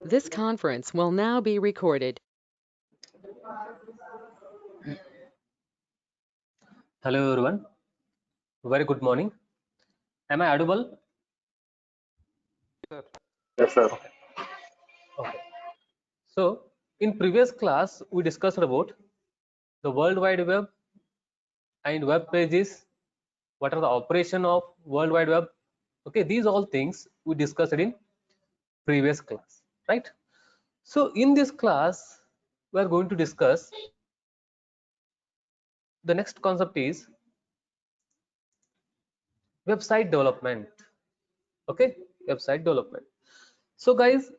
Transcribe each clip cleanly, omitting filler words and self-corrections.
This conference will now be recorded. Hello everyone, very good morning. Am I audible? Yes, sir. Okay. So in previous class we discussed about the World Wide Web and web pages. What are the operation of World Wide Web? Okay, these all things we discussed in previous class, right? So in this class we are going to discuss the next concept is website development. Okay, website development. So guys,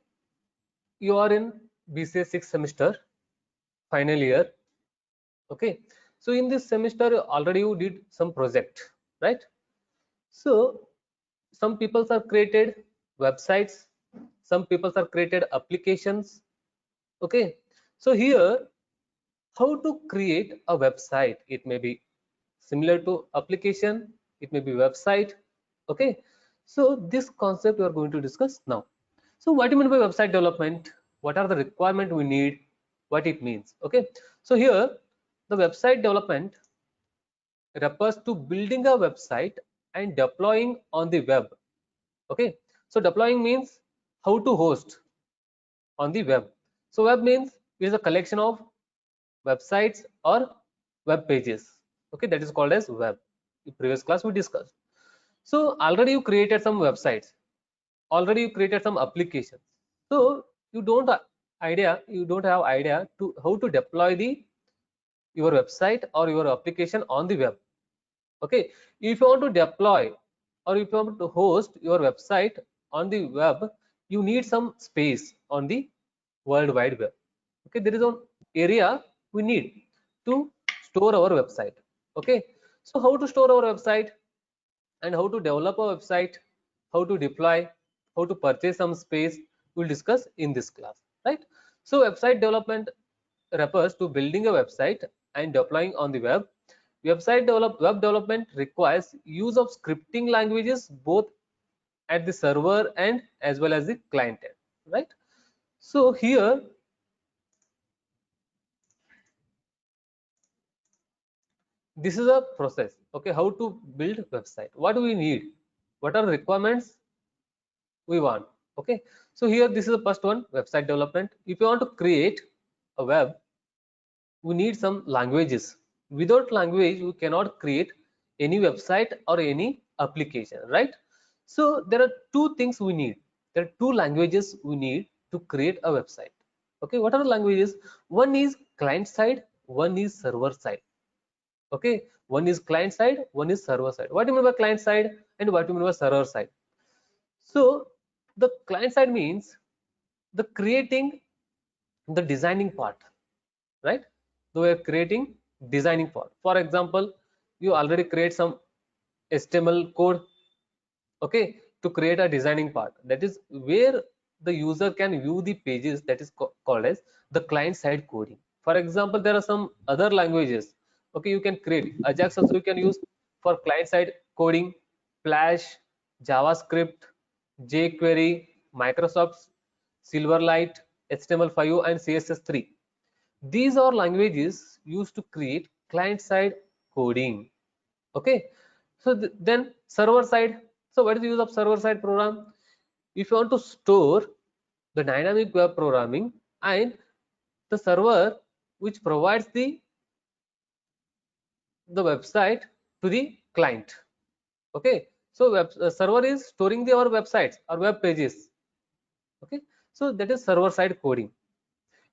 you are in BCA 6th semester, final year. Okay, so in this semester already you did some project, right? So some people are created websites, some people are created applications. Okay, so here how to create a website, it may be similar to application, it may be website. Okay, so this concept we are going to discuss now. So what do you mean by website development? What are the requirement we need? What it means? Okay, so here the website development refers to building a website and deploying on the web. Okay, so deploying means how to host on the web. So web means is a collection of websites or web pages. Okay, that is called as web. In previous class we discussed. So already you created some websites, already you created some applications. So you don't have idea to how to deploy the your website or your application on the web. Okay, if you want to deploy or if you want to host your website on the web, you need some space on the World Wide Web. Okay, there is an area we need to store our website. Okay, so how to store our website and how to develop a website, how to deploy, how to purchase some space, we'll discuss in this class, right? So website development refers to building a website and deploying on the web. Web development requires use of scripting languages both at the server and as well as the client end, right? So here this is a process. Okay, how to build website, what do we need, what are the requirements we want. Okay, so here this is the first one, website development. If you want to create a web, we need some languages. Without language we cannot create any website or any application, right? So there are two things we need, there are two languages we need to create a website. Okay, what are the languages? One is client side, one is server side. Okay, one is client side, one is server side. What do you mean by client side and what do you mean by server side? So the client side means the creating, the designing part, right? So we are creating designing part. For example, you already create some HTML code, okay, to create a designing part. That is where the user can view the pages, that is called as the client side coding. For example, there are some other languages. Okay, you can create Ajax also you can use for client side coding, Flash, JavaScript, jQuery, Microsoft Silverlight, HTML5 and CSS3. These are languages used to create client side coding. Okay, so then server side. So what is the use of server side program? If you want to store the dynamic web programming and the server which provides the website to the client. Okay, so server is storing our websites or web pages. Okay, so that is server side coding.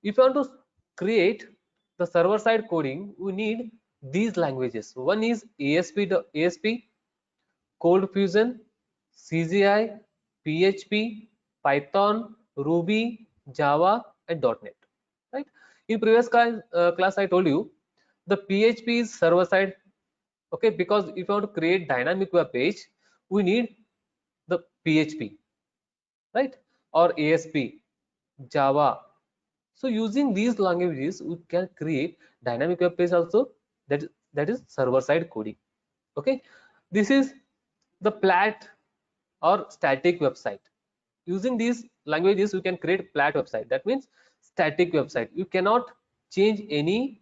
If you want to create the server side coding, we need these languages. One is ASP, Cold Fusion, CGI, PHP, Python, Ruby, Java, and .NET. Right? In previous class, I told you the PHP is server side. Okay, because if you want to create dynamic web page, we need the PHP, right? Or ASP, Java. So using these languages, we can create dynamic web page also. That is server side coding. Okay, this is the flat or static website. using these languages you can create flat website. That means static website. You cannot change any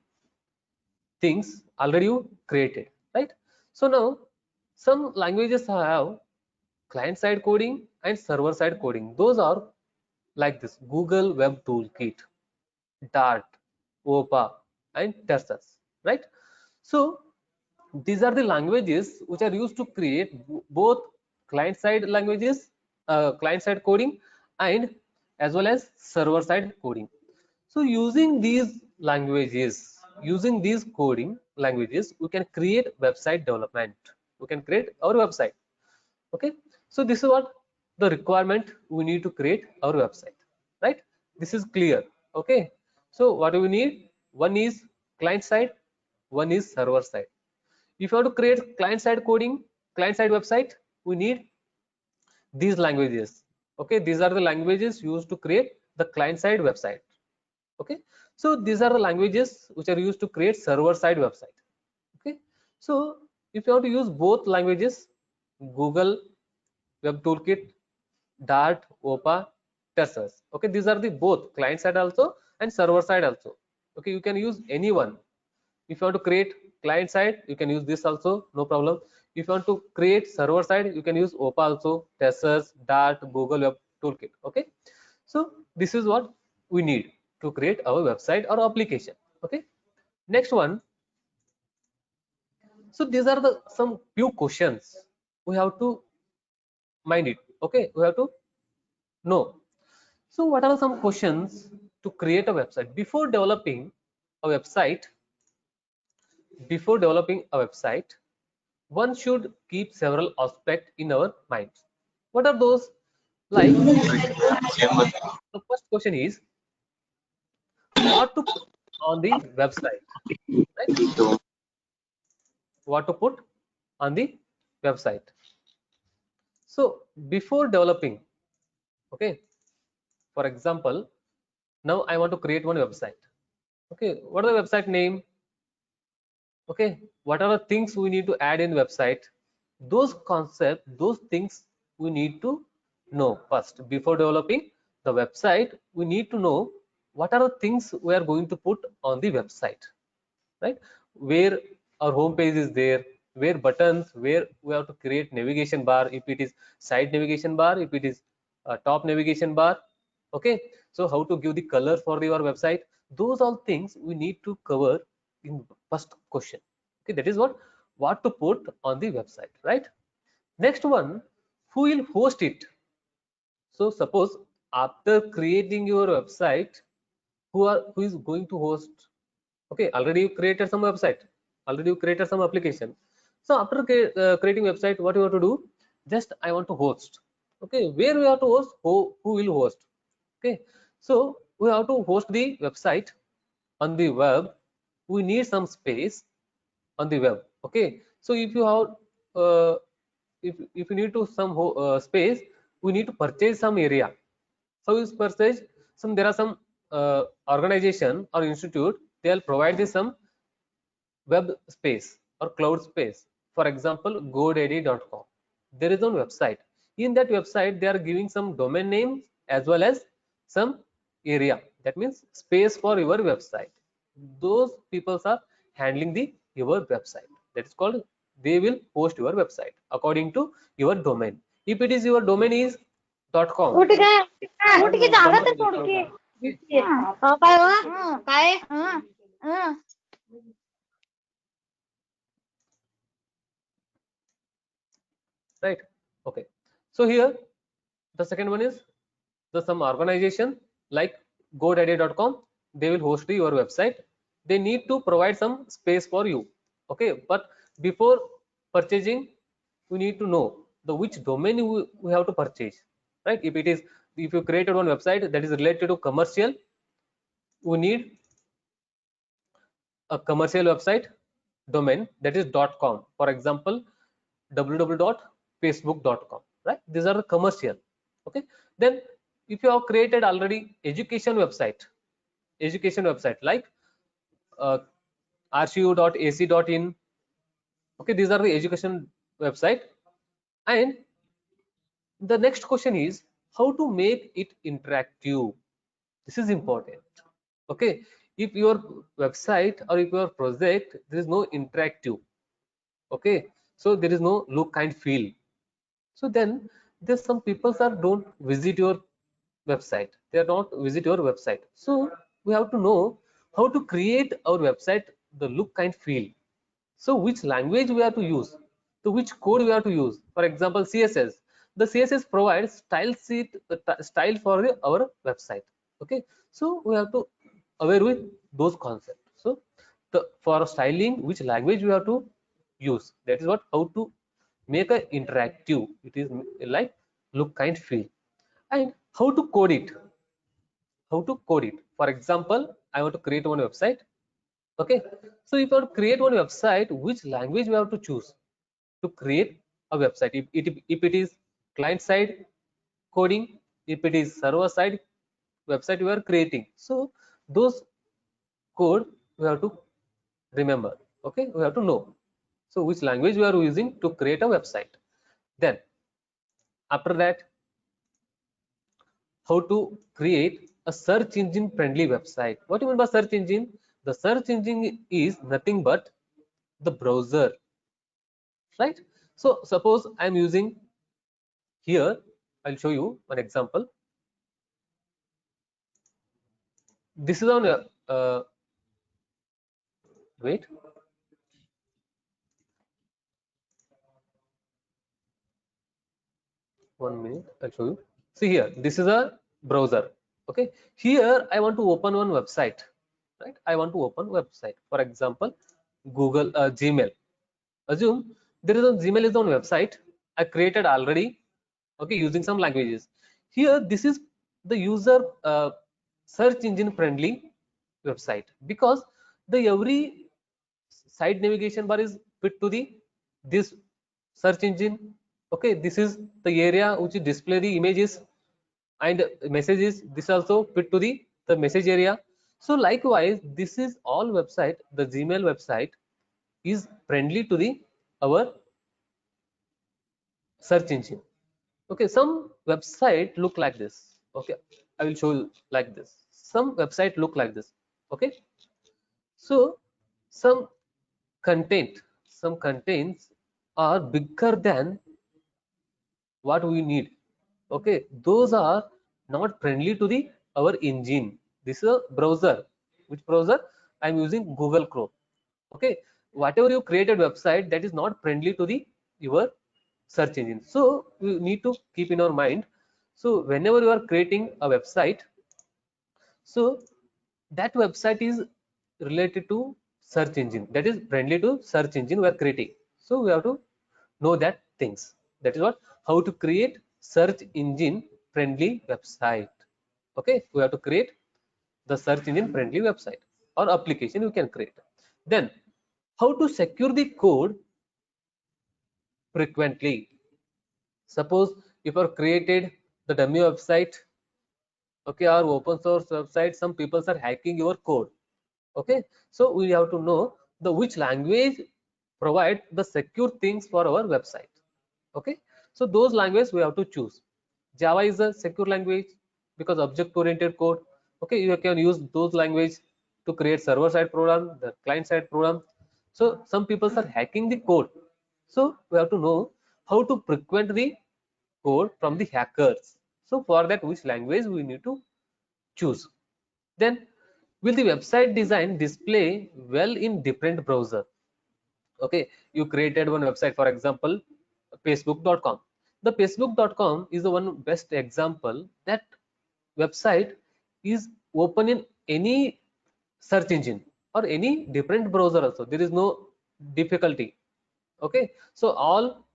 things already you created, right? So now some languages have client side coding and server side coding. Those are like this: Google Web Toolkit, Dart, OPA, and Tersus, right? So these are the languages which are used to create both client side languages, client side coding, and as well as server side coding. So using these languages, using these coding languages, we can create website development. We can create our website. Okay. So this is what the requirement we need to create our website, right? This is clear. Okay. So what do we need? One is client side, one is server side. If you want to create client side coding, client side website, we need these languages. Okay. These are the languages used to create the client side website. Okay, so these are the languages which are used to create server side website. Okay, so if you want to use both languages, Google Web Toolkit, Dart, OPA, Tersus. Okay, these are the both client side also and server side also. Okay, you can use any one. If you want to create client side, you can use this also, no problem. If you want to create server side, you can use OPA also, Tersus, Dart, Google Web Toolkit. Okay, so this is what we need to create our website or application. Okay, next one. So these are the some few questions we have to mind it. Okay, we have to know. So what are some questions to create a website? Before developing a website, one should keep several aspects in our minds. What are those? Like the first question is what to put on the website, right? What to put on the website. So before developing, okay, for example, now I want to create one website. Okay, what is the website name? Okay, what are the things we need to add in website? Those concepts, those things we need to know first. Before developing the website, we need to know what are the things we are going to put on the website, right? Where our home page is there, where buttons, where we have to create navigation bar, if it is side navigation bar, if it is a top navigation bar. Okay, so how to give the color for your website, those all things we need to cover in first question. Okay, that is what to put on the website, right? Next one, who will host it? So suppose after creating your website, who is going to host? Okay, already you created some website, already you created some application. So after creating website, what you have to do? Just I want to host. Okay, where we have to host? Who will host? Okay, so we have to host the website on the web. We need some space on the web. Okay, so if you have if you need to some space, we need to purchase some area. So is purchase some, there are some organization or institute, they'll provide you some web space or cloud space. For example, godaddy.com, there is one website. In that website they are giving some domain names as well as some area, that means space for your website. Those people are handling the your website, that is called, they will host your website according to your domain. If it is your domain is .com, उठ गए उठ के जागा तो छोड़ के हाँ काय हुआ काय right? Okay, so here the second one is the some organization like godaddy.com, they will host your website, they need to provide some space for you. Okay, but before purchasing we need to know the which domain we have to purchase, right? If it is, if you created one website that is related to commercial, we need a commercial website domain, that is .com. For example, www.facebook.com, right? These are the commercial. Okay, then if you have created already education website like rcu.ac.in, okay, these are the education website. And the next question is how to make it interactive. This is important. Okay, if your website or if your project there is no interactive, okay, so there is no look and feel, so then there's some people that don't visit your website, they are not visit your website. So we have to know how to create our website the look and feel. So which language we have to use, to which code we have to use. For example, CSS, the CSS provides style for our website. Okay, so we have to aware with those concepts. So for styling, which language we have to use, that is what how to make a interactive, it is like look and feel. And how to code it, how to code it. For example, I want to create one website. Okay, so if I want to create one website, which language we have to choose to create a website? If it is client side coding, if it is server side website we are creating, so those code we have to remember. Okay, we have to know, so which language we are using to create a website. Then after that, how to create a search engine friendly website. What do you mean by search engine? The search engine is nothing but the browser, right? So suppose I'm using here, I'll show you one example. This is on wait, one minute, I'll show you. See here, this is a browser. Okay, here I want to open one website, right? I want to open website, for example, Google Gmail. Assume there is a Gmail is on website I created already, okay, using some languages. Here this is the user search engine friendly website, because the every side navigation bar is fit to the this search engine. Okay, this is the area which display the images and messages, this also fit to the message area. So likewise, this is all website, the Gmail website is friendly to the our search engine. Okay, some website look like this. Okay, I will show you like this. Some website look like this. Okay, so some content, some contents are bigger than what we need. Okay, those are not friendly to the our engine. This is a browser. Which browser? I'm using Google Chrome. Okay, whatever you created website that is not friendly to the your search engine, so you need to keep in our mind. So whenever you are creating a website, so that website is related to search engine, that is friendly to search engine we are creating. So we have to know that things. That is what how to create search engine friendly website. Okay, we have to create the search engine friendly website or application you can create. Then how to secure the code frequently. Suppose if you created the dummy website, okay, or open source website, some people are hacking your code. Okay, so we have to know the which language provide the secure things for our website. Okay, so those languages we have to choose. Java is a secure language because object oriented code. Okay, you can use those language to create server side program, the client side program. So some people are hacking the code, so we have to know how to frequent the code from the hackers. So for that, which language we need to choose. Then will the website design display well in different browser? Okay, you created one website, for example, facebook.com. The facebook.com is the one best example that website is open in any search engine or any different browser also, there is no difficulty. Okay, so all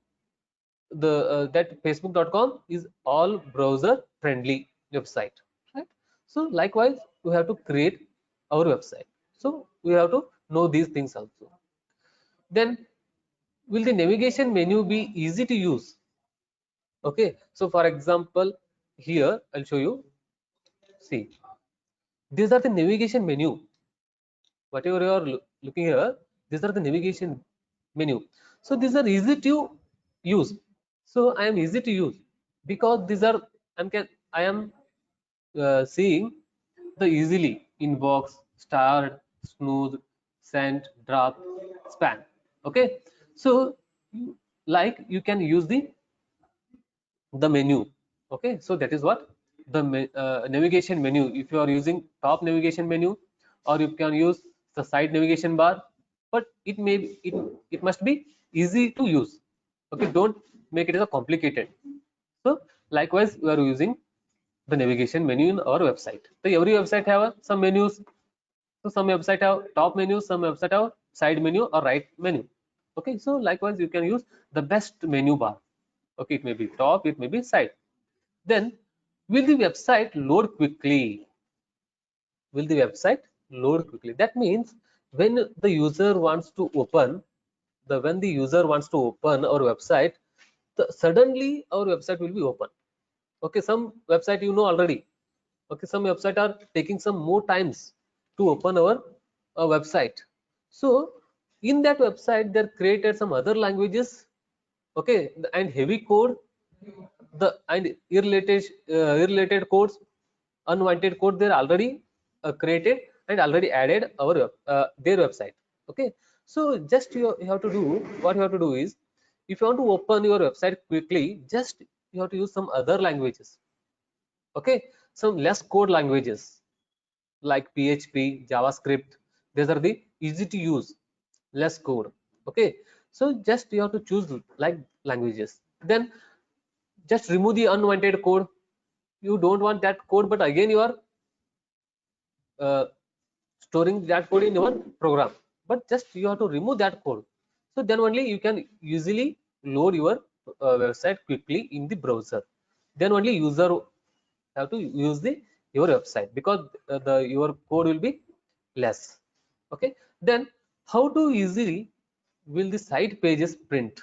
the that facebook.com is all browser friendly website, right? So likewise we have to create our website, so we have to know these things also. Then will the navigation menu be easy to use? Okay, so for example, here I'll show you. See, these are the navigation menu. Whatever you are looking here, these are the navigation menu. So these are easy to use. So I am easy to use because these are I am seeing the easily inbox, starred, snooze, sent, drop, span. Okay, so like you can use the menu. Okay, so that is what the navigation menu. If you are using top navigation menu, or you can use the side navigation bar, but it may be, it must be easy to use. Okay, don't make it as a complicated. So likewise we are using the navigation menu in our website. So every website have some menus. So some website have top menu, some website have side menu or right menu. Okay, so likewise you can use the best menu bar. Okay, it may be top, it may be side. Then will the website load quickly? Will the website load quickly? That means when the user wants to open when the user wants to open our website, suddenly our website will be open. Okay, some website you know already. Okay, some website are taking some more times to open our website. So in that website they're created some other languages. Okay, and heavy code, the and irrelated codes, unwanted code, they're already created and already added our their website. Okay, so just you have to do, what you have to do is, if you want to open your website quickly, just you have to use some other languages. Okay, some less code languages like PHP, JavaScript. These are the easy to use, less code. Okay, so just you have to choose like languages. Then just remove the unwanted code. You don't want that code, but again you are uh, storing that code in your program, but just you have to remove that code. So then only you can easily load your website quickly in the browser. Then only user have to use your website, because your code will be less. Okay, then how to easily will the site pages print?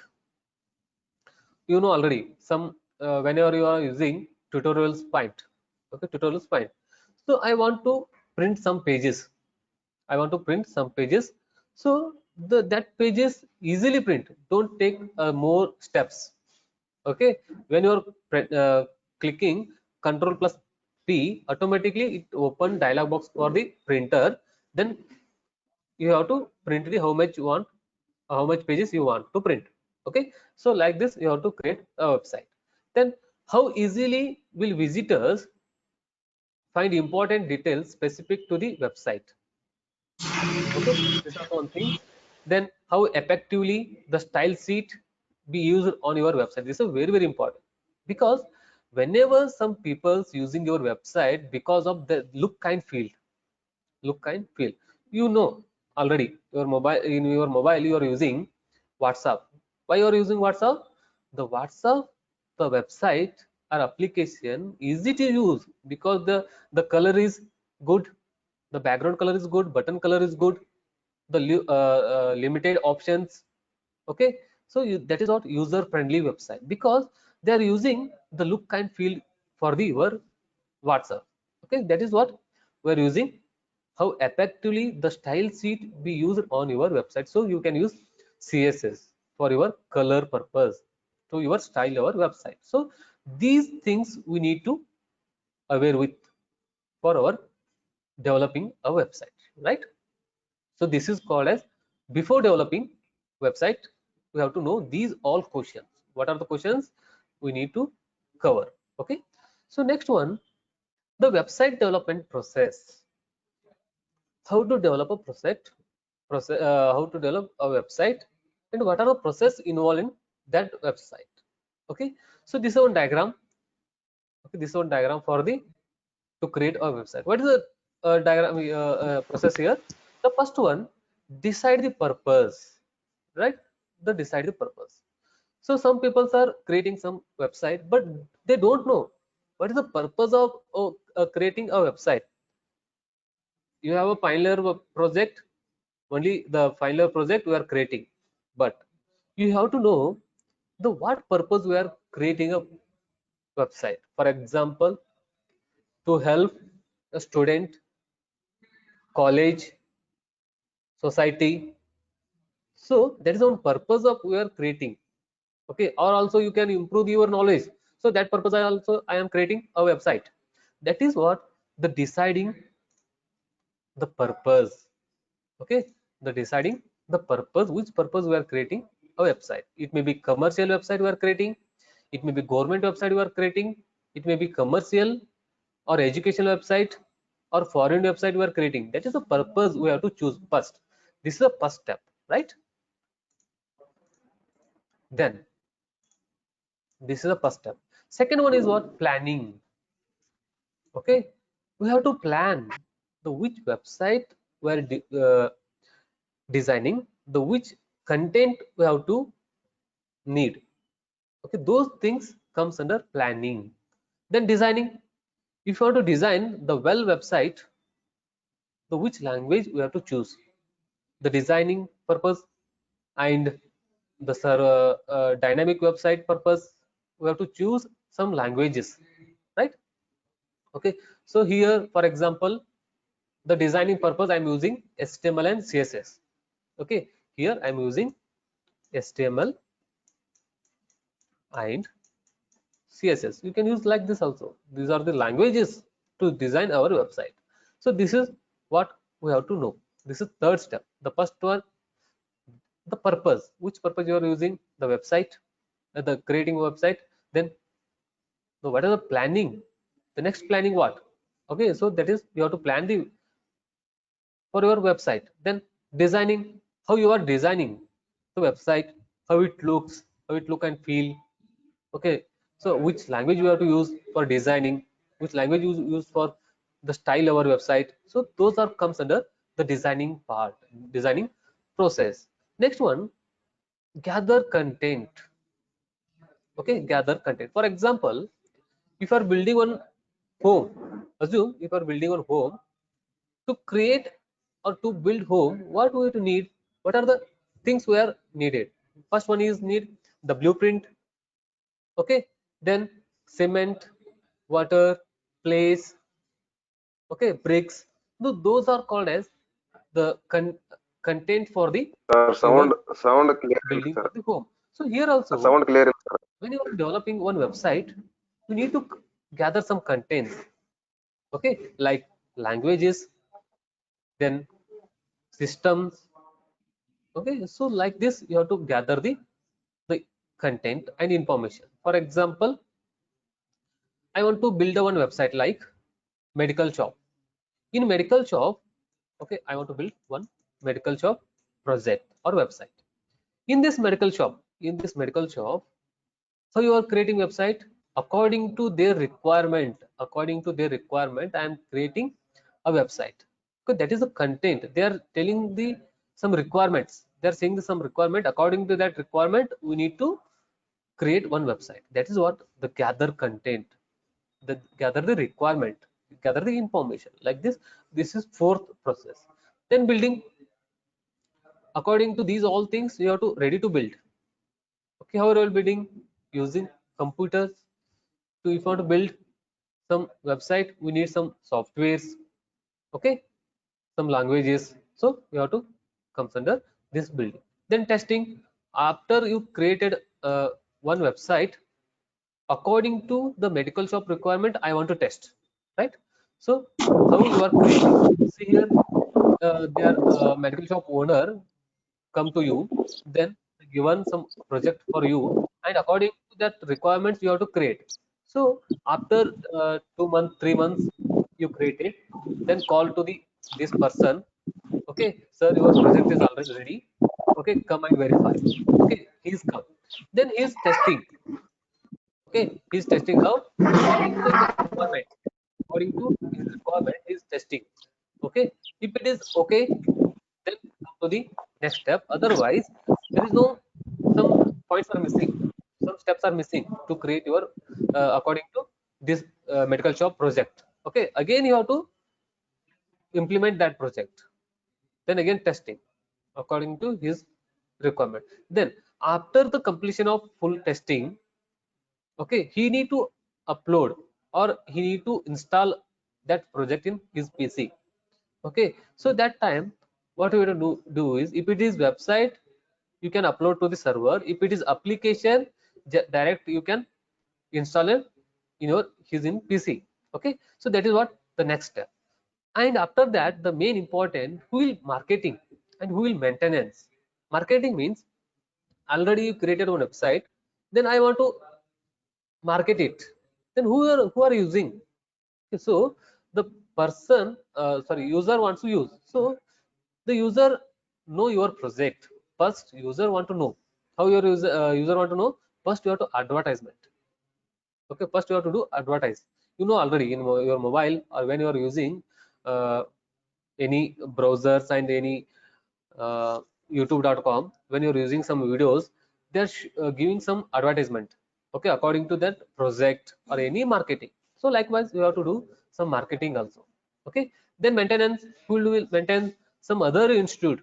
You know already, some whenever you are using tutorials point. Okay, tutorials point. So I want to print some pages. I want to print some pages. So that pages easily print, don't take more steps. Okay, when you're clicking control plus P, automatically it open dialog box for the printer. Then you have to print the how much you want, how much pages you want to print. Okay, so like this you have to create a website. Then how easily will visitors find important details specific to the website? Okay, this is one thing. Then how effectively the style sheet be used on your website? This is very important, because whenever some people's using your website because of the look kind field, you know already, your mobile, in your mobile you are using WhatsApp. Why you are using WhatsApp? The WhatsApp, the website or application easy to use, because the color is good, the background color is good, button color is good, the limited options. Okay, so that is not user friendly website, because they are using the look kind field for the your WhatsApp. Okay, that is what we are using. How effectively the style sheet be used on your website? So you can use CSS for your color purpose to your style our website. So these things we need to aware with for our developing a website, right? So this is called as, before developing website, we have to know these all questions. What are the questions we need to cover? Okay, so next one, the website development process. How to develop a how to develop a website, and what are the process involved in that website? Okay, so this is one diagram. Okay, this is one diagram for the to create a website. What is the diagram process here? The first one, decide the purpose, right? The decide the purpose. So some people are creating some website, but they don't know what is the purpose of creating a website. You have a Pioneer project, only the Pioneer project we are creating, but you have to know the what purpose we are creating a website. For example, to help a student, college, society. So that is on purpose of we are creating. Okay, or also you can improve your knowledge. So that purpose I am creating a website. That is what the deciding the purpose. Okay, the deciding the purpose, which purpose we are creating a website. It may be commercial website we are creating, it may be government website we are creating, it may be commercial or educational website or foreign website we are creating. That is the purpose we have to choose first. This is the first step, right? Then this is the first step. Second one is what? Planning. Okay, we have to plan the which website we are designing, the which content we have to need. Okay, those things comes under planning. Then designing. If you want to design the well website, the which language we have to choose, the designing purpose, and the dynamic website purpose, we have to choose some languages, right? Okay, so here for example, the designing purpose I'm using HTML and CSS. Okay, here I'm using HTML and CSS. You can use like this also. These are the languages to design our website. So this is what we have to know. This is third step. The first one, the purpose, which purpose you are using the website, the creating website. Then what are the planning, the next planning what? Okay, so that is you have to plan the for your website. Then designing, how you are designing the website, how it looks, how it look and feel. Okay, so which language you have to use for designing, which language you use for the style of our website. So those are comes under the designing part, designing process. Next one, gather content. Okay, gather content. For example, if you are building one home, assume if you are building one home, to create or to build home, what we to need, what are the things we are needed? First one is need the blueprint. Okay, then cement, water, place, okay, bricks. No, those are called as the content for the Sir, your sound clear, building sir. for the home. So here also, Sound clear, sir. when you are developing one website, you need to gather some contents. Okay, like languages, then systems. Okay, so like this, you have to gather the content and information. For example, I want to build a one website like medical shop. In medical shop, okay, I want to build one medical shop project or website. In this medical shop, so you are creating website according to their requirement. According to their requirement, I am creating a website. Okay, that is the content. They are telling the some requirements. They are saying the some requirement. According to that requirement, we need to create one website. That is what the gather content, the gather the requirement, gather the information. Like this, this is fourth process. Then building. According to these all things, you have to ready to build. Okay, how are you building? Using computers. So if you want to build some website, we need some softwares. Okay, some languages. So you have to comes under this building. Then testing. After you created one website, according to the medical shop requirement, I want to test, right? So how you are creating? See here, their medical shop owner come to you, then given some project for you, and according to that requirements you have to create. So after 2 months, 3 months, you create it, then call to the this person. Okay, sir, your project is already ready. Okay, come and verify. Okay, he's come. Then he's testing. Okay, he's testing how? According to his requirement. According to his requirement, he's testing. Okay, if it is okay, then come to the next step. Otherwise, there is no, some points are missing, some steps are missing to create your according to this medical shop project. Okay, again you have to implement that project. Then again testing according to his requirement. Then after the completion of full testing, okay, he need to upload or he need to install that project in his PC. Okay, so that time what we will do is, if it is website, you can upload to the server. If it is application, direct you can install it in your his in PC. Okay, so that is what the next step. And after that, the main important, who will marketing and who will maintenance. Marketing means already you created one website, then I want to market it. Then who are using? So the person, sorry, user wants to use. So the user know your project. First, user want to know how your user want to know. First, you have to advertisement. Okay, first you have to do advertise. You know already in your mobile or when you are using uh, any browsers and any youtube.com, when you're using some videos, they're giving some advertisement, okay, according to that project or any marketing. So likewise you have to do some marketing also. Okay, then maintenance, who will maintain? Some other institute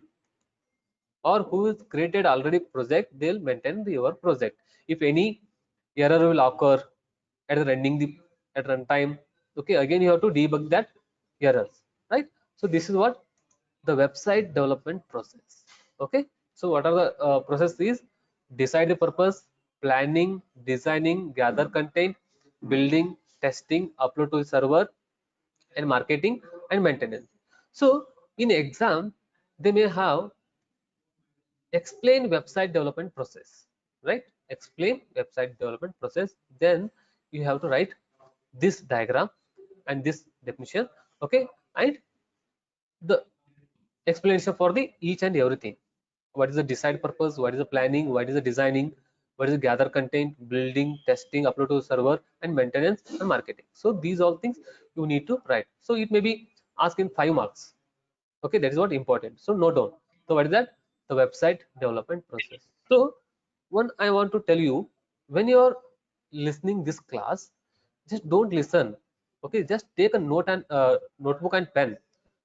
or who is created already project, they'll maintain your project. If any error will occur at the running the at runtime, okay, again you have to debug that errors, right? So this is what the website development process. Okay, so what are the process is: decide the purpose, planning, designing, gather content, building, testing, upload to the server, and marketing and maintenance. So in exam they may have explain website development process, right? Explain website development process, then you have to write this diagram and this definition, okay, and the explanation for the each and everything. What is the decide purpose, what is the planning, what is the designing, what is the gather content, building, testing, upload to the server, and maintenance and marketing. So these all things you need to write. So it may be asked in 5 marks. Okay, that is what important, so note down. So what is that? The website development process. So one I want to tell you, when you are listening this class, just don't listen. Okay, just take a note and notebook and pen.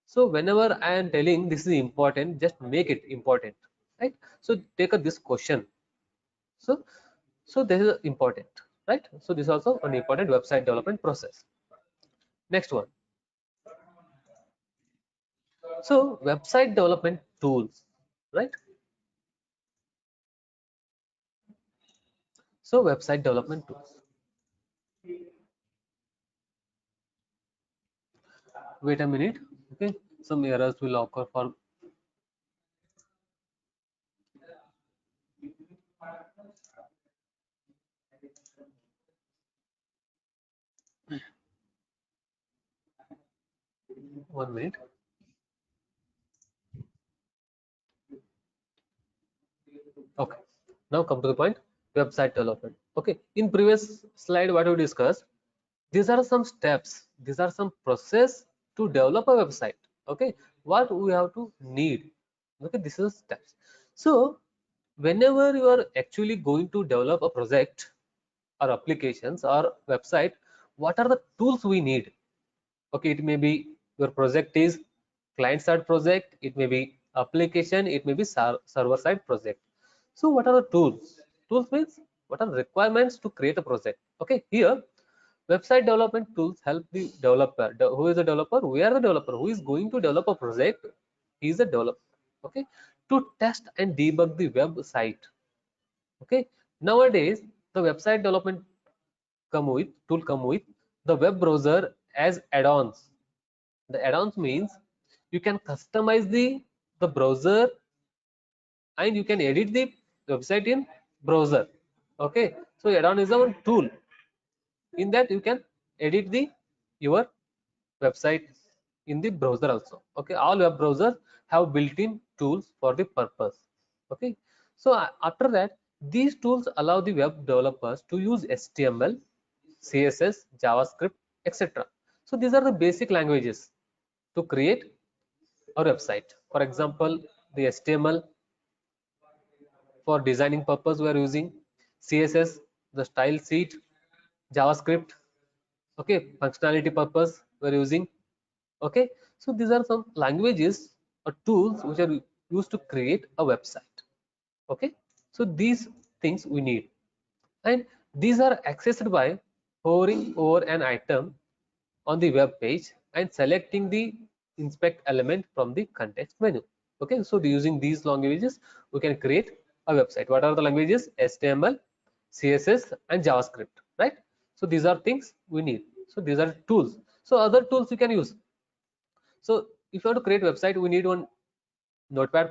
So whenever I am telling this is important, just make it important, right? So take a this question. So this is important, right? So this is also an important website development process. Next one. So website development tools, right? So website development tools. Wait a minute. Okay, some errors will occur for. One minute. Okay, now come to the point. Website development. Okay, in previous slide what we discussed, these are some steps, these are some process to develop a website. Okay, what we have to need. Okay, this is steps. So whenever you are actually going to develop a project or applications or website, what are the tools we need? Okay, it may be your project is client side project, it may be application, it may be server side project. So what are the tools means what are requirements to create a project. Okay, here website development tools help the developer. Who is the developer? We are the developer who is going to develop a project. He is a developer, okay, to test and debug the website. Okay, nowadays the website development come with the web browser as add-ons. The add-ons means you can customize the browser and you can edit the website in browser. Okay, so add-on is a tool. In that you can edit the your website in the browser also. Okay, all web browsers have built-in tools for the purpose. Okay, so after that these tools allow the web developers to use HTML, CSS, JavaScript, etc. So these are the basic languages to create our website. For example, the HTML for designing purpose we are using, CSS the style sheet, JavaScript, okay, functionality purpose we are using. Okay, so these are some languages or tools which are used to create a website. Okay, so these things we need, and these are accessed by hovering over an item on the web page and selecting the inspect element from the context menu. Okay, so using these languages we can create a website. What are the languages? HTML, CSS, and JavaScript, right? So these are things we need. So these are tools. So other tools you can use. So if you want to create website, we need one Notepad++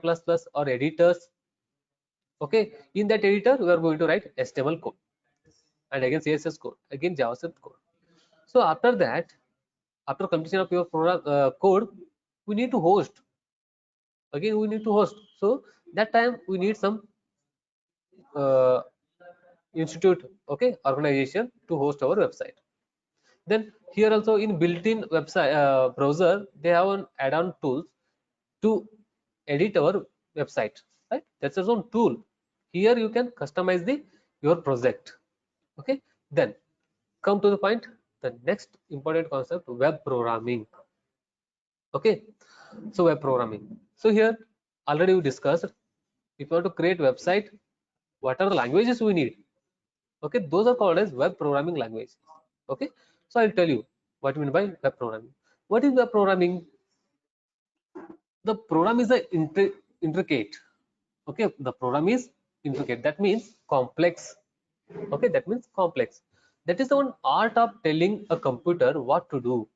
or editors. Okay, in that editor we are going to write HTML code, and again CSS code, again JavaScript code. So after that, after completion of your program code, we need to host. Again we need to host. So that time we need some uh, institute, okay, organization to host our website. Then here also in built-in website browser, they have an add-on tools to edit our website, right? That's its own tool. Here you can customize your project. Okay, then come to the point, the next important concept, web programming. Okay, so web programming. So here already we discussed, if you want to create website, what are the languages we need? Okay, those are called as web programming language. Okay, so I'll tell you what I mean by web programming. What is web programming? The program is a intricate. Okay, the program is intricate, that means complex. Okay, that means complex. That is the one art of telling a computer what to do.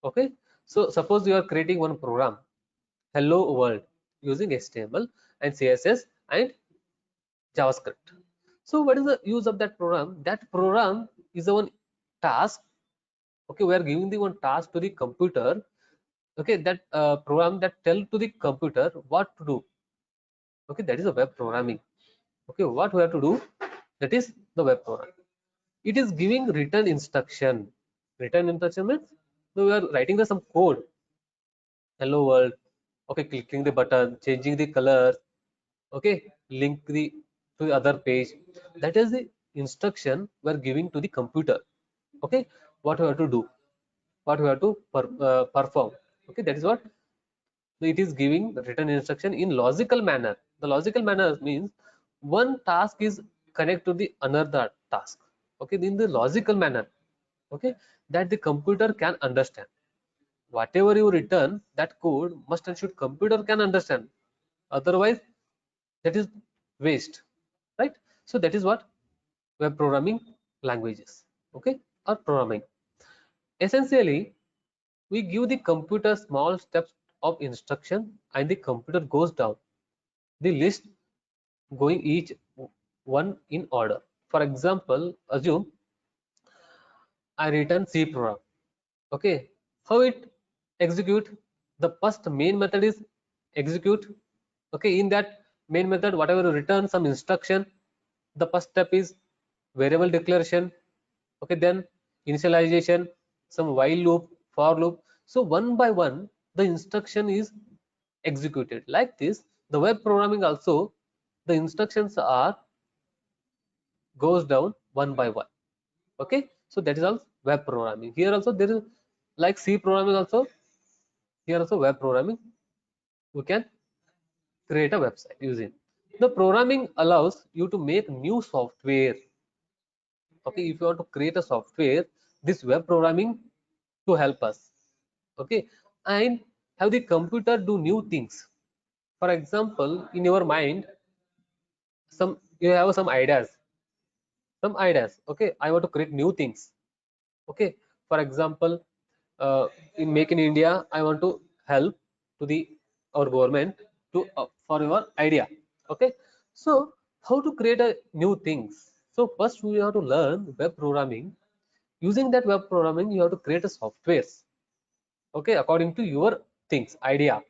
Okay, so suppose you are creating one program, hello world, using HTML and CSS and JavaScript. So what is the use of that program? That program is the one task. Okay, we are giving the one task to the computer. Okay, that program that tell to the computer what to do. Okay, that is a web programming. Okay, what we have to do, that is the web program. It is giving written instruction. Written instruction means, so we are writing the some code, hello world. Okay, clicking the button, changing the color. Okay, link to the other page. That is the instruction we are giving to the computer. Okay, what we have to do, what we have to perform. Okay, that is what it is giving the written instruction in logical manner. The logical manner means one task is connect to the another task. Okay, in the logical manner. Okay, that the computer can understand. Whatever you return, that code must and should computer can understand. Otherwise, that is waste, right? So that is what web programming languages, okay, or programming. Essentially, we give the computer small steps of instruction and the computer goes down the list, going each one in order. For example, assume I return C program. Okay, how it execute? The first main method is execute. Okay, in that main method, whatever you return some instruction, the first step is variable declaration. Okay, then initialization, some while loop, for loop. So one by one the instruction is executed. Like this, the web programming also, the instructions are goes down one by one. Okay, so that is all web programming. Here also there is like C programming also, here also web programming, we can create a website using. The programming allows you to make new software. Okay, if you want to create a software, this web programming to help us. Okay, and have the computer do new things. For example, in your mind, some you have some ideas. Okay, I want to create new things. Okay, for example, in Make in India, I want to help to the our government to for your idea. Okay, so how to create a new things? So first we have to learn web programming. Using that web programming, you have to create a softwares. Okay, according to your things idea.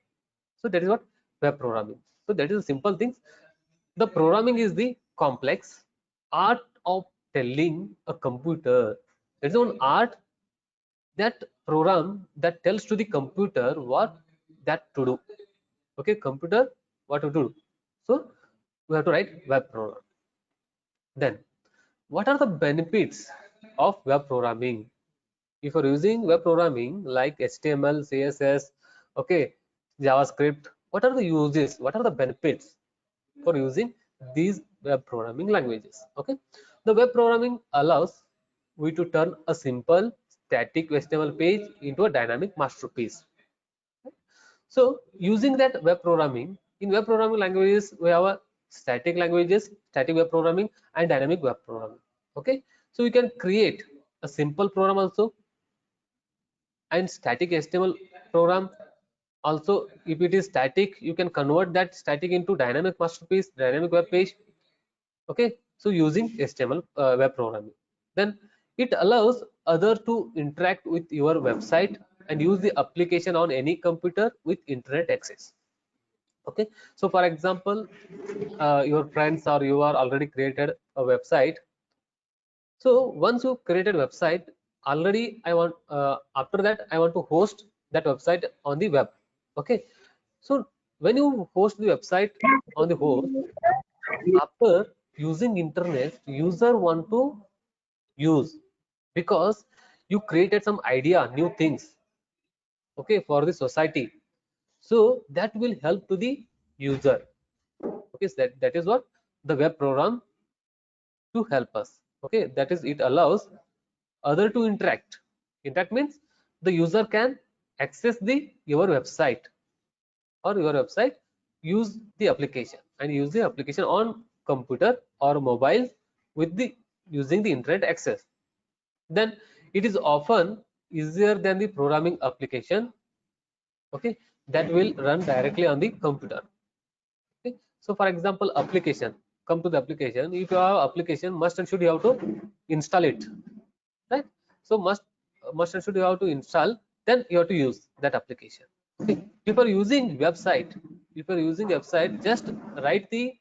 So that is what web programming. So that is the simple things. The programming is the complex art of telling a computer. It's an art, that program that tells to the computer what that to do. Okay, computer what to do. So we have to write web program. Then what are the benefits of web programming? If you're using web programming like HTML, CSS, okay, JavaScript, what are the uses, what are the benefits for using these web programming languages? Okay, the web programming allows we to turn a simple static HTML page into a dynamic masterpiece. So using that web programming, in web programming languages we have a static languages, static web programming, and dynamic web programming. Okay, So you can create a simple program also, and static HTML program also. If it is static, you can convert that static into dynamic masterpiece, dynamic web page. Okay, so using HTML web programming, then it allows other to interact with your website and use the application on any computer with internet access. Okay, so for example, your friends or you are already created a website. So once you created website, already I want after that I want to host that website on the web. Okay, so when you host the website on the host, after using internet, user want to use, because you created some idea, new things, okay, for the society. So that will help to the user. Okay, so that is what the web program to help us. Okay, that is, it allows other to interact means the user can access the your website, or your website, use the application and use the application on computer or mobile with the using the internet access. Then it is often easier than the programming application, okay, that will run directly on the computer. Okay, so for example, application, come to the application. If you have application, must and should you have to install it, right? So must and should you have to install, then you have to use that application. Okay, if you are using website, just write the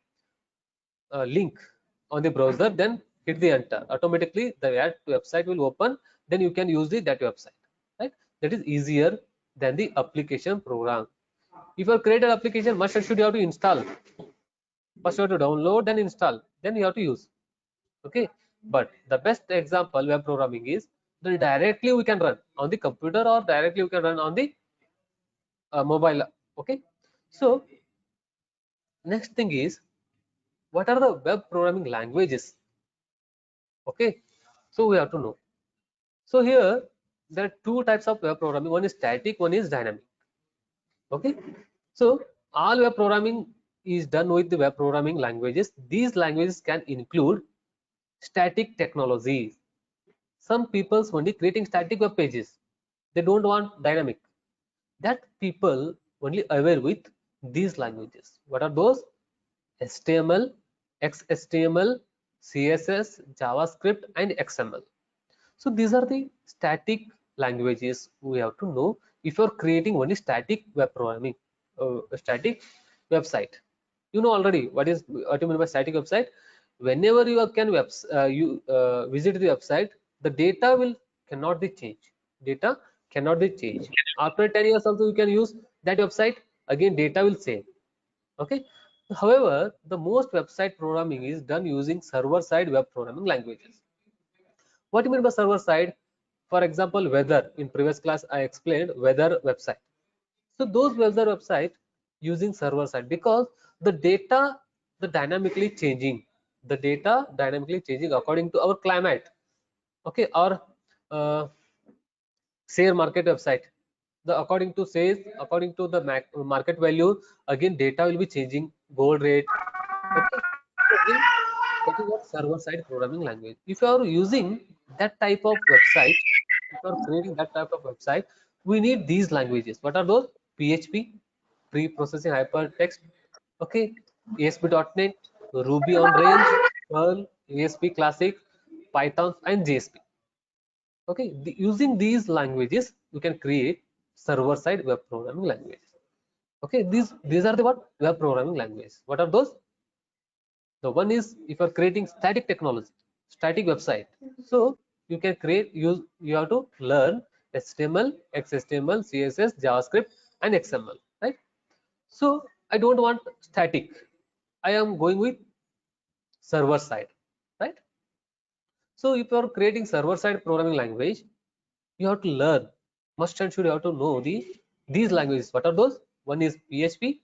link on the browser, then hit the enter, automatically the website will open, then you can use that website, right? That is easier than the application program. If you create an application, must and should you have to install, first you have to download, then install, then you have to use. Okay, but the best example web programming is that directly we can run on the computer, or directly we can run on the mobile. Okay, so next thing is, what are the web programming languages? Okay, so we have to know. So here there are two types of web programming, one is static, one is dynamic. Okay, so all web programming is done with the web programming languages. These languages can include static technologies. Some people's only creating static web pages, they don't want dynamic. That people only aware with these languages. What are those? HTML, XHTML, CSS, JavaScript, and XML. So these are the static languages we have to know if you are creating only static web programming, static website. You know already what you mean by static website. Whenever you can visit the website, the data will cannot be changed. Data cannot be changed. After 10 years also you can use that website. Again, data will same. Okay. However, the most website programming is done using server-side web programming languages. What do you mean by server side? For example, weather. In previous class, I explained weather website. So those weather website using server side, because the data the dynamically changing, according to our climate. Okay, or share market website. According to the market value, again data will be changing, gold rate. Okay, so again, that is what server side programming language. If you are using that type of website, if you are creating that type of website, we need these languages. What are those? PHP, pre-processing hypertext. Okay, ASP.NET, Ruby on Rails, Perl, ASP Classic, Python, and JSP. Okay, using these languages, you can create server-side web programming languages. Okay, these are the what web programming languages. What are those? The one is, if you are creating static technology, static website, so you can create, you have to learn HTML, XHTML, CSS, JavaScript, and XML, right? So I don't want static, I am going with server side, right? So if you are creating server side programming language, you have to learn, must and should you have to know these languages. What are those? One is PHP.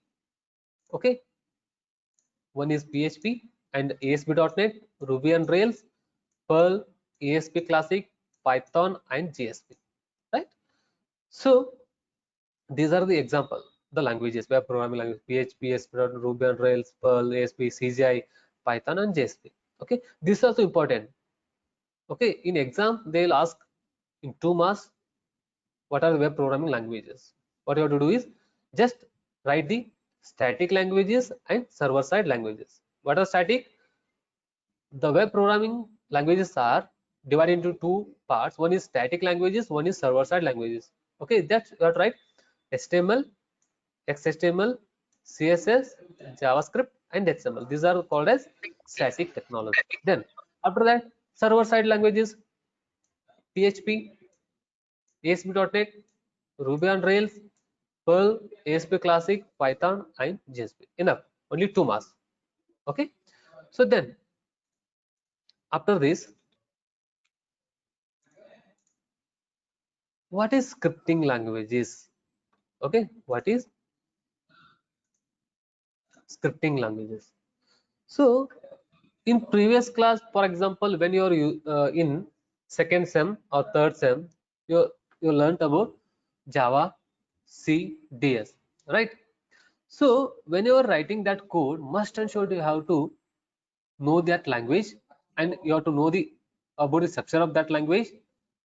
Okay, one is PHP and ASP.NET, Ruby on Rails, Perl, ASP Classic, Python, and JSP, right? So these are the example, the languages, web programming language: PHP, ASP.NET, Ruby on Rails, Perl, ASP, CGI, Python, and JSP. Okay, this is also important. Okay, in exam they'll ask in 2 marks what are the web programming languages. What you have to do is just write the static languages and server side languages. What are static? The web programming languages are divided into two parts. One is static languages, one is server side languages. Okay, that's right. HTML, XHTML, CSS, JavaScript, and XML. These are called as static technology. Then after that, server side languages: PHP, ASP.NET, Ruby on Rails, Perl, ASP Classic, Python, and JSP. Enough. Only 2 marks. Okay. So then after this, what is scripting languages? Okay, what is scripting languages? So in previous class, for example, when you're in second sem or third sem, you learned about Java, C, DS, right? So when you are writing that code, must and should you have to know that language, and you have to know the about the structure of that language.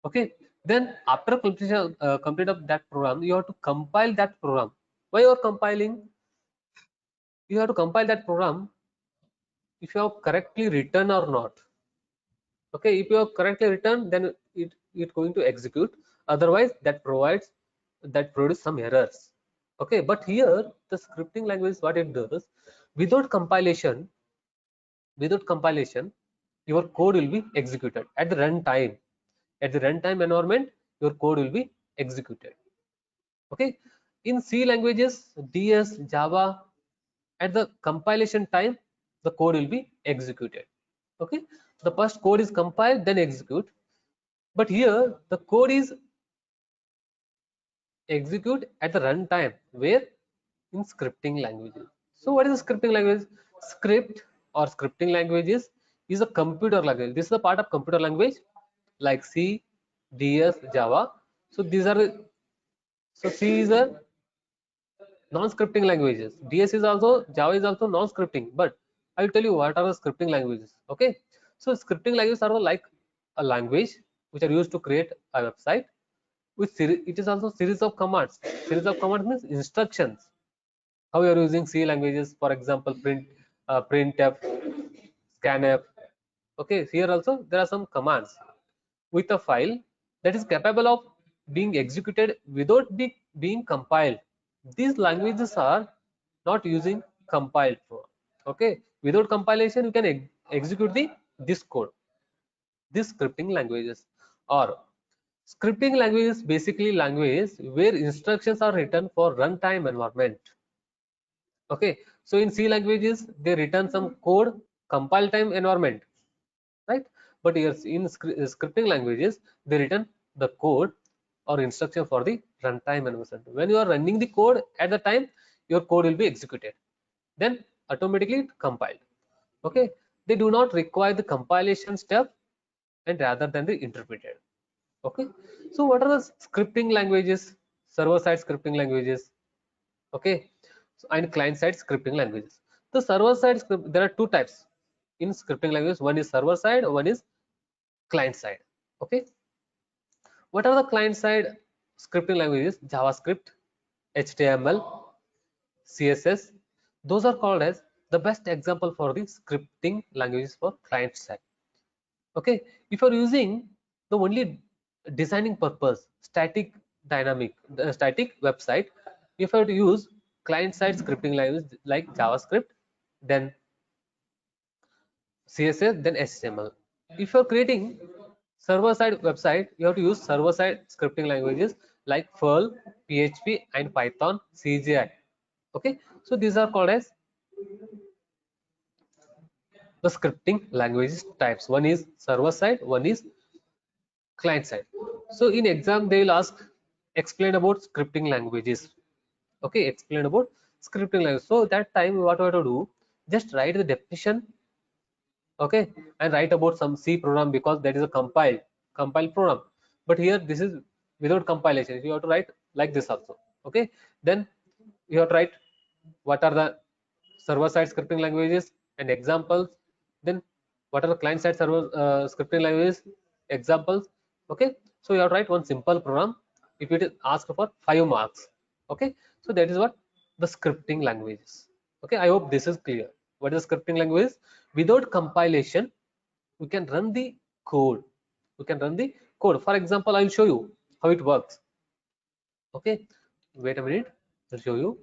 Okay, then after completion complete of that program, you have to compile that program. Why you are compiling? You have to compile that program if you have correctly written or not. Okay, if you have correctly written, then it going to execute. Otherwise that produce some errors. Okay, but here the scripting language, what it does, without compilation without compilation your code will be executed at the runtime. At the runtime environment, your code will be executed. Okay, in C languages, DS, Java, at the compilation time the code will be executed. Okay, the first code is compiled, then execute. But here the code is execute at the runtime, where in scripting languages. So what is a scripting language? Script or scripting languages is a computer language. This is a part of computer language like C, DS, Java. So these are so C is a non-scripting languages. DS is also, Java is also non-scripting. But I will tell you what are the scripting languages. Okay, so scripting languages are like a language which are used to create a website. It is also series of commands. Series of commands means instructions. How you are using C languages, for example, printf, scanf. Okay, here also there are some commands with a file that is capable of being executed without being compiled. These languages are not using compiled program. Okay, without compilation you can execute this code. These scripting languages, or scripting language is basically language where instructions are written for runtime environment. Okay, so in C languages they return some code compile time environment, right? But here in scripting languages they return the code or instruction for the runtime environment. When you are running the code at the time, your code will be executed, then automatically compiled. Okay, they do not require the compilation step, and rather than the interpreted. Okay, so what are the scripting languages? Server side scripting languages. Okay, so, and client side scripting languages. The server side script, there are two types in scripting languages. One is server side, one is client side. Okay, what are the client side scripting languages? JavaScript, HTML, CSS. Those are called as the best example for the scripting languages for client side. Okay, if you're using the only designing purpose static dynamic static website, if I were to use client side scripting language like JavaScript, then CSS, then HTML. If you're creating server side website, you have to use server side scripting languages like Perl, PHP, and Python, CGI. Okay, so these are called as the scripting languages types. One is server side, one is client side. So in exam they will ask, explain about scripting languages. Okay, explain about scripting language. So that time what we have to do, just write the definition. Okay, and write about some C program, because that is a compile program. But here this is without compilation. You have to write like this also. Okay, then you have to write what are the server side scripting languages and examples. Then what are the client side server scripting languages, examples. Okay, so you have to write one simple program if it is asked for 5 marks. Okay, so that is what the scripting language is. Okay, I hope this is clear. What is scripting language? Without compilation, we can run the code. We can run the code. For example, I will show you how it works. Okay, wait a minute. I'll show you.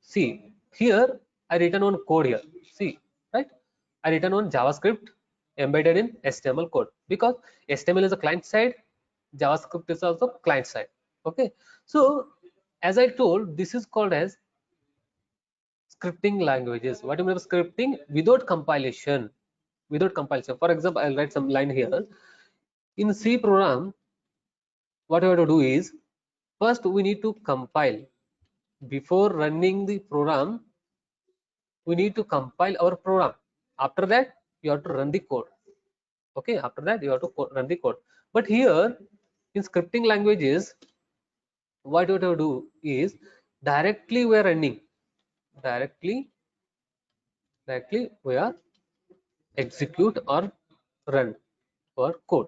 See here, I written one code here. See, right? I written one JavaScript embedded in HTML code because HTML is a client side, JavaScript is also client side. Okay, so as I told, this is called as scripting languages. What do you mean by scripting? Without compilation. Without compilation. For example, I'll write some line here. In C program, what we have to do is first we need to compile. Before running the program, we need to compile our program. After that, you have to run the code. Okay, after that, you have to run the code. But here, in scripting languages, what you have to do is directly we are running. Directly we are execute or run our code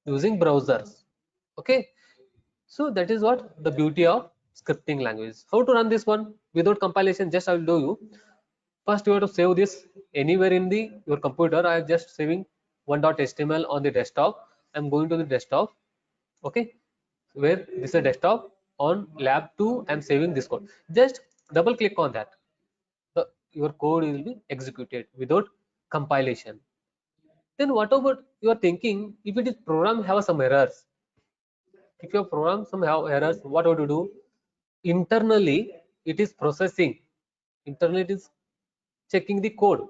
using browsers. Okay, so that is what the beauty of scripting language. How to run this one without compilation? Just I will do you. First, you have to save this anywhere in the your computer. I am just saving one.html on the desktop. I'm going to the desktop. Okay, where this is a desktop on lab 2. I'm saving this code. Just double click on that. Your code will be executed without compilation. Then what about you are thinking if it is program have some errors? If your program some have errors, what would you do? Internally, it is processing. Internally, it is checking the code.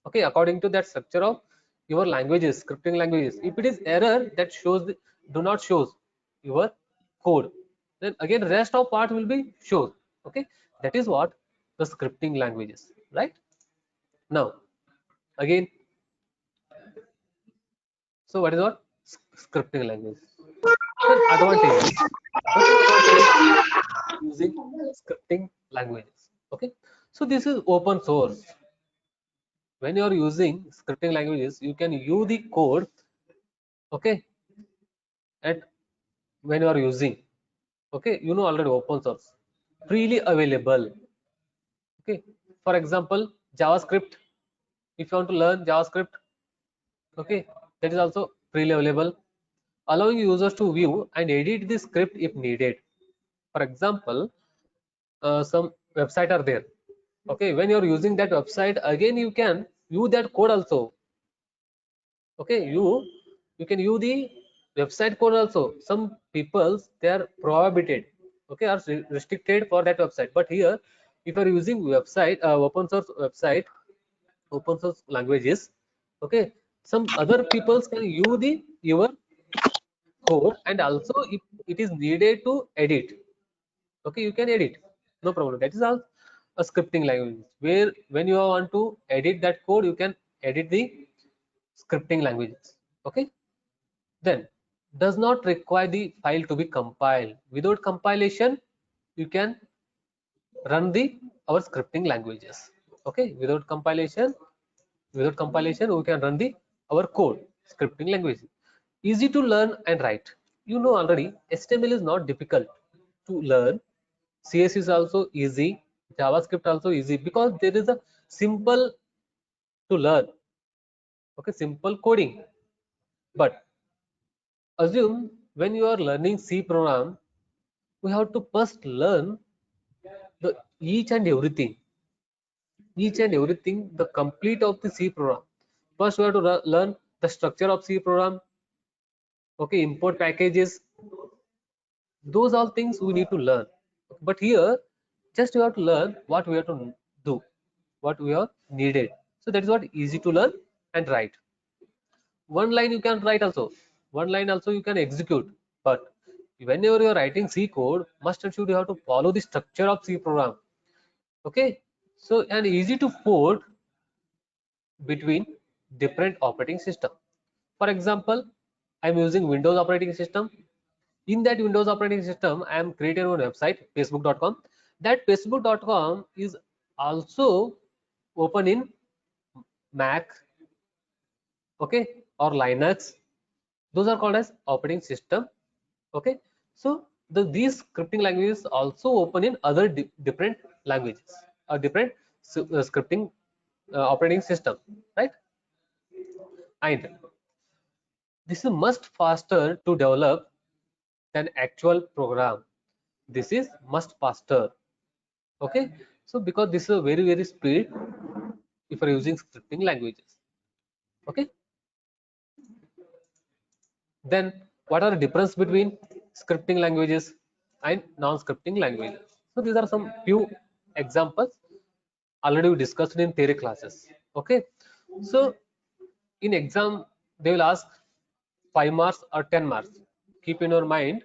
Okay, according to that structure of your languages, scripting languages. If it is error that shows the, do not shows your code, then again rest of part will be shows. Okay, that is what the scripting languages, right? Now again, so what is what scripting language? Then advantages. What is advantage using scripting languages? Okay, so this is open source. When you are using scripting languages, you can use the code. Okay, at when you are using. Okay, you know already open source, freely available. Okay, for example, JavaScript. If you want to learn JavaScript, okay, that is also freely available, allowing users to view and edit the script if needed. For example, some website are there. Okay, when you are using that website, again you can use that code also. Okay, you can use the website code also. Some people they are prohibited, okay, are restricted for that website. But here, if you are using website open source website, open source languages, okay, some other peoples can use the your code, and also if it is needed to edit, okay, you can edit, no problem. That is all a scripting language, where when you want to edit that code, you can edit the scripting languages. Okay, then does not require the file to be compiled. Without compilation, you can run the our scripting languages. Okay, without compilation we can run the our code scripting language. Easy to learn and write. You know already HTML is not difficult to learn. CS is also easy. JavaScript also easy because there is a simple to learn. Okay, simple coding. But assume when you are learning C program, we have to first learn the each and everything, the complete of the C program. First we have to learn the structure of C program. Okay, import packages, those all things we need to learn. But here just you have to learn what we have to do, what we are needed. So that is what easy to learn and write. One line you can write also, one line also you can execute. But whenever you are writing C code, must and should you have to follow the structure of C program. Okay, so and easy to port between different operating system. For example, I'm using Windows operating system. In that Windows operating system, I am creating one website, facebook.com. That facebook.com is also open in Mac, okay, or Linux. Those are called as operating system. Okay, so these scripting languages also open in other different languages or different scripting operating system, right? And this is much faster to develop than actual program. This is much faster. Okay, so because this is a very speed if you're using scripting languages. Okay, then what are the difference between scripting languages and non-scripting languages? So these are some few examples already we discussed in theory classes. Okay, so in exam they will ask 5 marks or 10 marks. Keep in your mind,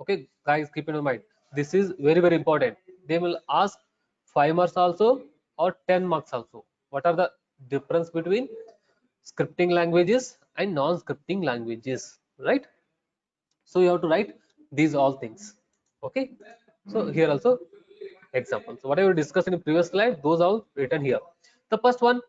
okay guys, keep in your mind, this is very important. They will ask 5 marks also or 10 marks also. What are the difference between scripting languages and non-scripting languages, right? So you have to write these all things. Okay, so here also examples. So whatever we discussed in the previous slide, those are written here. The first one,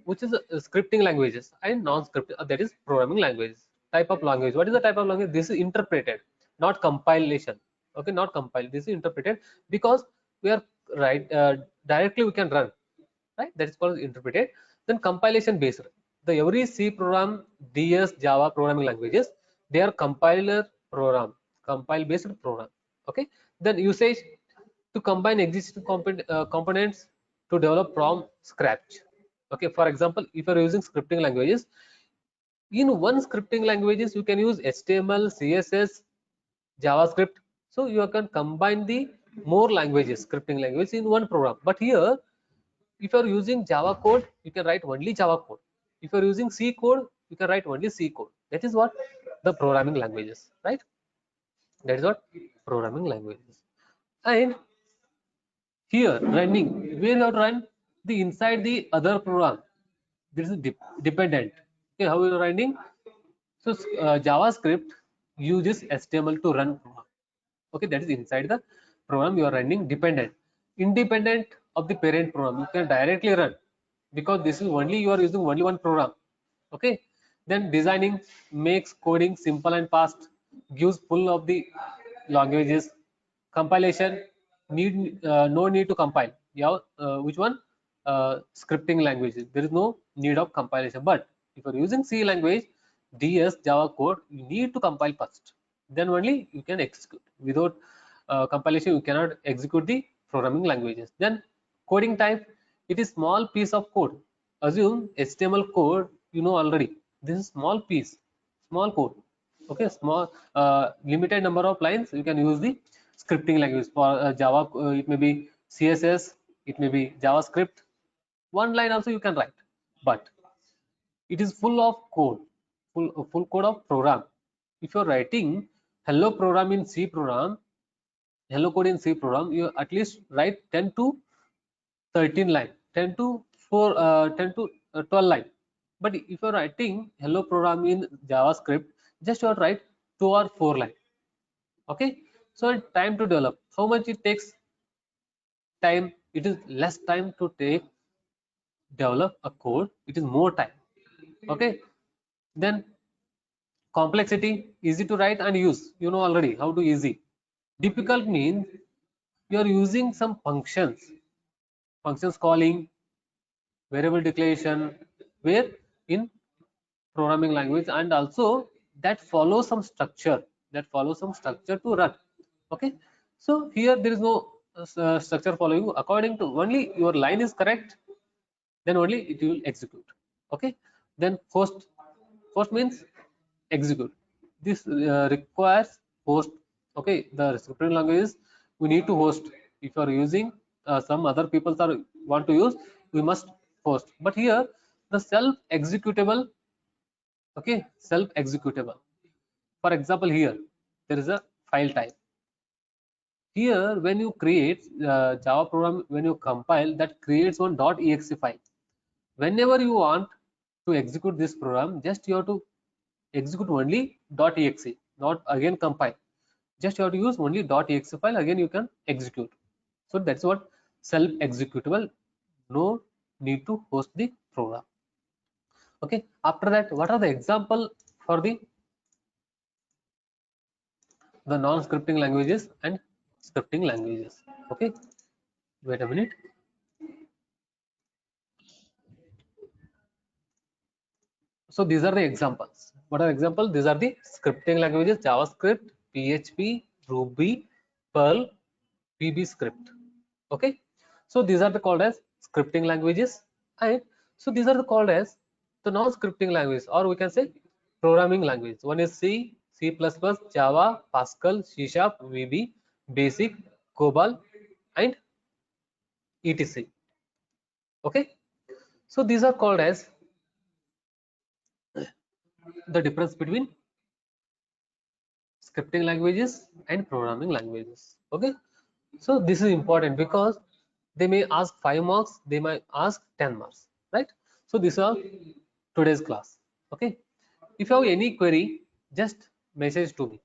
which is scripting languages and non-scripting, that is programming languages. Type of language. What is the type of language? This is interpreted, not compilation. Okay, not compiled. This is interpreted because we are right directly we can run, right? That is called interpreted. Then compilation based. The every C program, DS, Java programming languages, they are compiler program, compile based program. Okay. Then usage to combine existing components to develop from scratch. Okay. For example, if you are using scripting languages, in one scripting languages you can use HTML, CSS, JavaScript. So you can combine the more languages, scripting languages in one program. But here if you are using Java code, you can write only Java code. If you are using C code, you can write only C code. That is what the programming languages, right? That is what programming languages. And here running, where you have to run the inside the other program. This is dependent. Okay, how you are running? So JavaScript uses HTML to run program. Okay, that is inside the program you are running dependent, independent of the parent program. You can directly run because this is only you are using only one program. Okay, then designing makes coding simple and fast, gives full of the languages. Compilation need no need to compile. Yeah, which one? Scripting languages. There is no need of compilation. But if you are using C language, DS, Java code, you need to compile first. Then only you can execute. Without compilation, you cannot execute the programming languages. Then coding type, it is small piece of code. Assume HTML code, you know already. This is small piece, small code. Okay, small limited number of lines. You can use the scripting language for Java. It may be CSS, it may be JavaScript. One line also you can write, but it is full of code, full code of program. If you're writing hello program in C program, hello code in C program, you at least write 10 to 13 line, 10 to 10 to 12 line. But if you're writing hello program in JavaScript, just you write 2 or 4 line. Okay, so time to develop. How much it takes time? It is less time to take develop a code. It is more time. Okay, then complexity, easy to write and use. You know already how to easy. Difficult means you are using some functions calling, variable declaration, where in programming language, and also that follows some structure, to run. Okay, so here there is no structure following. According to only your line is correct, then only it will execute. Okay, then host means execute. This requires host. Okay, the scripting languages we need to host. If you are using some other people are want to use, we must host. But here the self executable. Okay, self executable. For example, here there is a file type. Here when you create Java program, when you compile, that creates one .exe file. Whenever you want to execute this program, just you have to execute only .exe, not again compile. Just you have to use only .exe file, again you can execute. So that's what self executable, no need to host the program. Okay, after that, what are the example for the non-scripting languages and scripting languages? Okay, wait a minute. So these are the examples. What are examples? These are the scripting languages: JavaScript, PHP, Ruby, Perl, VB script. Okay, so these are the called as scripting languages, and so these are the called as the non-scripting languages, or we can say programming language. One is C, C++, Java, Pascal, C Sharp, VB, Basic, COBOL, and etc. Okay, so these are called as the difference between scripting languages and programming languages. Okay, so this is important because they may ask 5 marks, they might ask 10 marks, right? So this is today's class. Okay, if you have any query, just message to me.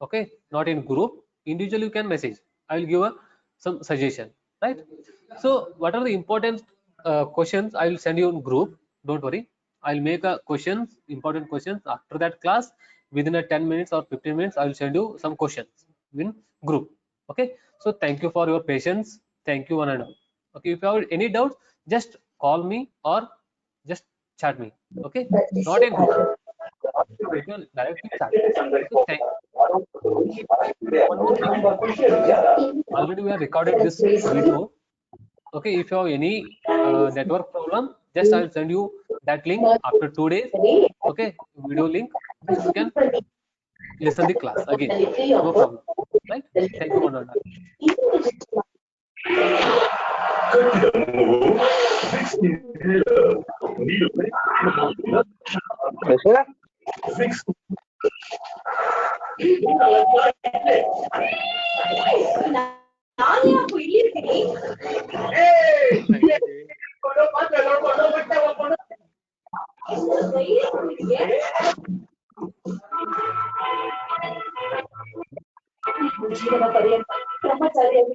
Okay, not in group, individually you can message. I will give some suggestion, right? So what are the important questions? I will send you in group, don't worry. I'll make a questions, important questions. After that class, within a 10 minutes or 15 minutes, I will send you some questions in group. Okay, so thank you for your patience. Thank you one and all. Okay, if you have any doubts, just call me or just chat me. Okay, not in group, you can directly chat. Okay, one more thing, already we have recorded this video. Okay, if you have any network problem, just I'll send you that link after 2 days. Okay, video link, just you can listen the class again, no problem, right? Thank you one and all. ಜೀವನ ಪರ್ಯಂತ ಬ್ರಹ್ಮಚಾರಿಯಾಗಿ